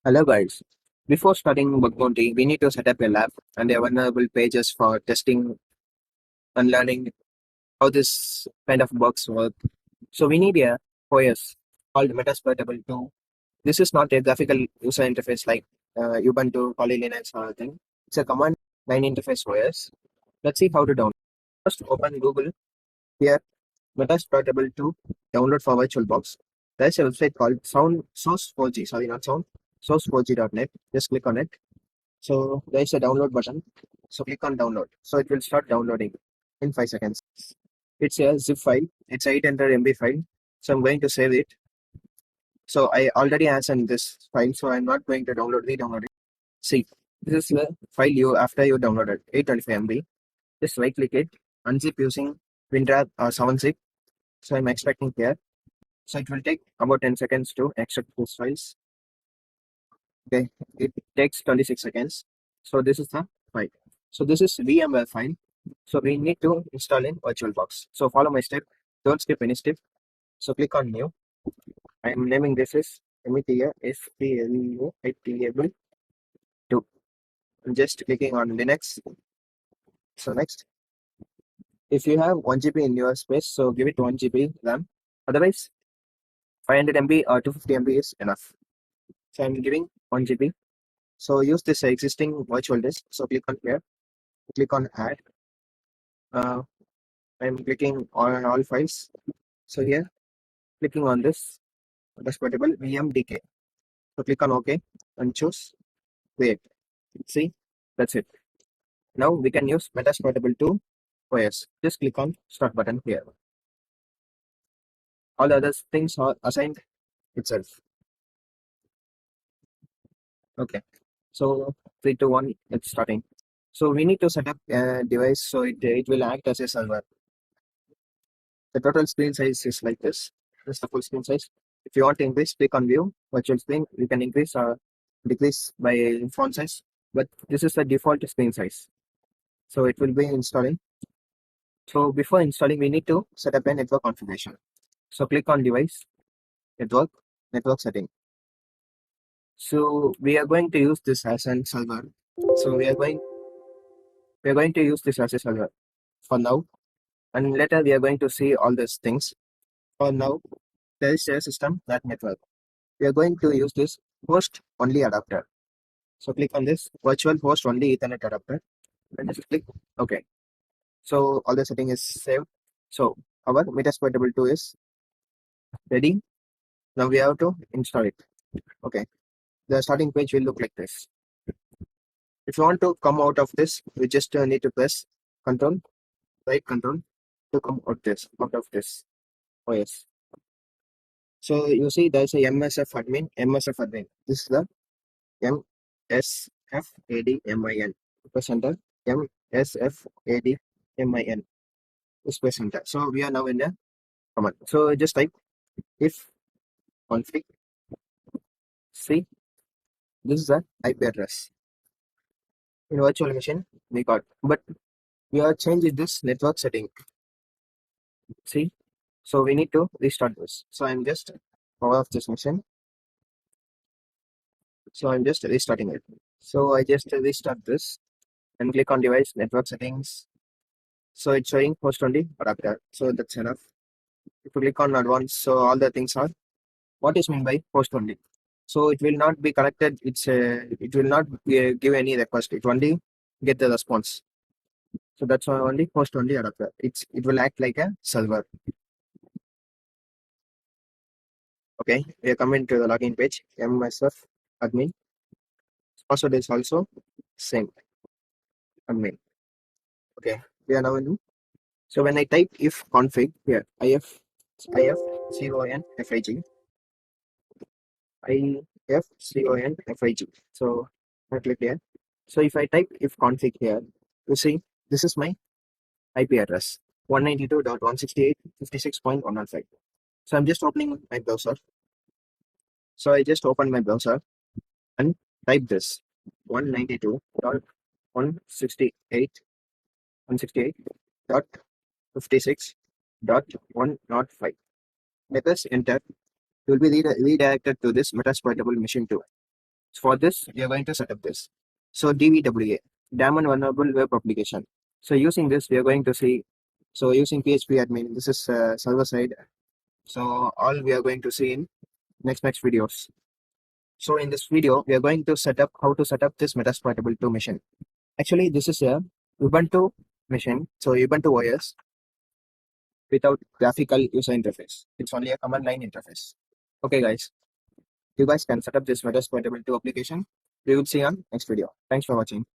Hello guys. Before starting bug bounty, we need to set up a lab and a vulnerable pages for testing and learning how this kind of bugs work. So we need a OS called Metasploitable2. This is not a graphical user interface like Ubuntu, Kali Linux or anything. It's a command line interface OS. Let's see how to download. First open Google. Here Metasploitable2 download for VirtualBox. There's a website called Sound Source 4G. Sorry, not Sound Source4g.net. Just click on it. So there is a download button. So click on download. So it will start downloading in 5 seconds. It's a zip file. It's 800 MB file. So I'm going to save it. So I already assigned this file. So I'm not going to re-download it. See, this is the file you after you downloaded 825 MB. Just right click it, unzip using WinRAR or 7-zip. So I'm extracting here. So it will take about 10 seconds to extract those files. Okay, it takes 26 seconds. So this is the file. So this is VMware file. So we need to install in VirtualBox. So follow my step. Don't skip any step. So click on new. I am naming this as Metasploitable 2. I'm just clicking on Linux. So next, if you have 1 GB in your space, so give it 1 GB RAM. Otherwise, 500 MB or 250 MB is enough. So I'm giving 1 GB. So use this existing virtual disk. So click on here. Click on add. Uh, I'm clicking on all files. So here, clicking on this Metasploitable VMDK. So click on OK and choose create. See, that's it. Now we can use Metasploitable2 OS. Just click on start button here. All the other things are assigned itself. Okay. So 3, 2, 1, it's starting. So we need to set up a device so it will act as a server. The total screen size is like this. This is the full screen size. If you want to increase, click on view, virtual screen. You can increase or decrease by font size. But this is the default screen size. So it will be installing. So before installing, we need to set up a network configuration. So click on device, network setting. So we are going to use this as a server. So we are going to use this as a server for now. And later we are going to see all these things. For now, there is a system that network. We are going to use this host only adapter. So click on this virtual host only Ethernet adapter and just click OK. So all the setting is saved. So our Metasploitable2 is ready. Now we have to install it. Okay. The starting page will look like this. If you want to come out of this, we just need to press right control to come out of this OS. So you see there's a MSF admin. This is the MSFADMIN center. MSFADMIN space center. So we are now in a command. So just type if config. See, this is the IP address. In virtual machine we got, but we are changing this network setting. See, so we need to restart this. So I'm just power off this machine. So I'm just restarting it. So I just restart this and click on device network settings. So it's showing host only adapter. So that's enough. If you click on advanced, so all the things are what is meant by host only. So it will not be connected. It will not give any request. It only get the response. So that's why only host only adapter. It will act like a server. Okay, we are coming to the login page. MSF admin. Password is also same admin. Okay, we are now in. So when I type if config here, ifconfig, ifconfig. So I click here. So if I type if config here, you see this is my IP address 192.168.56.115. So I'm just opening my browser. So I just opened my browser and type this 192.168.156.105. Let us enter. You will be redirected to this Metasploitable machine 2. For this, we are going to set up this. So DVWA, Daemon Vulnerable Web Application. So using this, we are going to see. So using PHP admin, this is server side. So all we are going to see in next videos. So in this video, we are going to set up how to set up this Metasploitable2 machine. Actually, this is a Ubuntu machine. So Ubuntu OS without graphical user interface. It's only a command line interface. Okay, guys. You guys can set up this Metasploitable2 application. We will see you on next video. Thanks for watching.